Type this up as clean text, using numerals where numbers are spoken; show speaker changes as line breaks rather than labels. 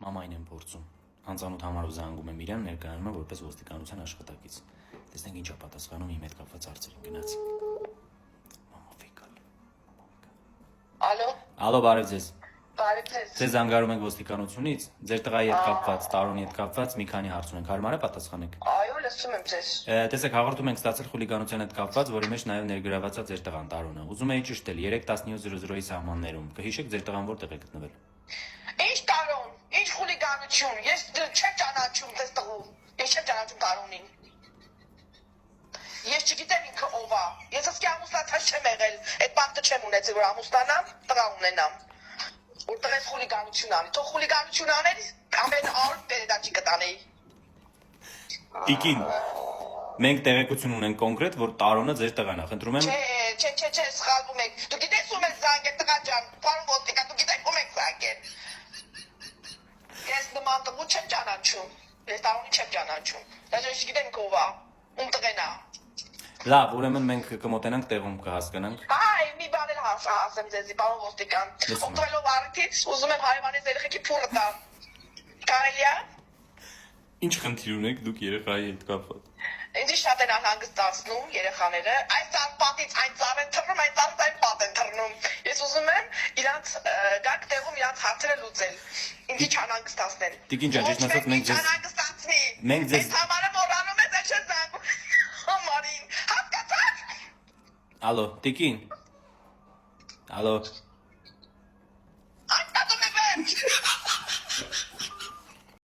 Մամային եմ փորձում։ Անծանոթ համարով զանգում եմ իրան, ներկայանում եմ որպես ոստիկանության աշխատակից։ Տեսնենք ինչա պատասխանում իմ հետ կապված հարցերին, գնացինք։ Մամա ֆեկալ։
Ալո։
Ալո, բարև ձեզ։
Բարև ձեզ։
Ձեզ զանգարում ենք ոստիկանությունից, ձեր տղայի հետ կապված, Տարոնի հետ կապված մի քանի հարց ունենք, հարմար է պատասխանեք։
Այո, լսում եմ ձեզ։
Տեսեք, հաղորդում ենք ստացել խուլիգանության հետ կապված, որի մեջ նաև ներգրաված է ձեր տղան Տարոնը։ Ուզում էի ճշտել 3:17:00-ի սահմաններում։ Կհիշեք ձեր տղան որտեղ է գտնվել։
Ինչ Տարոն, ինչ խուլիգանություն, ես չեմ ճանաչում ձեզ տղու, ես չեմ ճանաչում Տարոնին։ Ես չգիտեմ ինքը ով է, ես ասկի ամուսնացած չեմ եղել, այդ բանը չեմ ունեցել, որ ամուսնանամ, տղա ունենամ։ Որտեղ ես խուլիգանություն անի, թող խուլիգանություն անել, ամեն օր պերեդաճի կտանեի։
Տիկին, մենք տեղեկություն ունենք կոնկրետ, որ Տարոնը ձեր տղան է, խնդրում եմ։
Չէ, սխալվում եք։ Դու գիտես ում եք զանգել, տղա ջան, պարոն ոստիկան, դու գիտես ում եք զանգել։ Ես նման տղու չեմ ճանաչում, ես Տարոնին չեմ ճանաչում, դաժե չգիտեմ ով է, ում տղեն է։
Լավ, ուրեմն մենք կմոտենանք տեղում կհասկանանք։
Հայ, մի բան էլ ասեմ ձեզի, պարոն ոստիկան։ Օգտվելով առիթից, ուզում եմ հարևանից երեխեքի փուռը տամ։ Կարելի է։
Ինչ խնդիր ունեք դուք երեխայի հետ կապված։
Ինձ շատ են անհանգստացնում երեխաները, այս ծառպատից այն ծառ են թռնում, այն ծառից այն պատ են թռնում։ Ես ուզում եմ իրանց գակ տեղում իրանց հարցերը լուծել։ Ինձ չանհանգստացնեն։
Տիկին ջան, ճիշտ ասած մենք ձեզ
չանհանգստացնի։
Մենք ձեզ
Այս համարը մոռանում ես այդ չզանգում։ Համարին, հասկացա՞ք։
Ալո, Տիկին։ Ալո։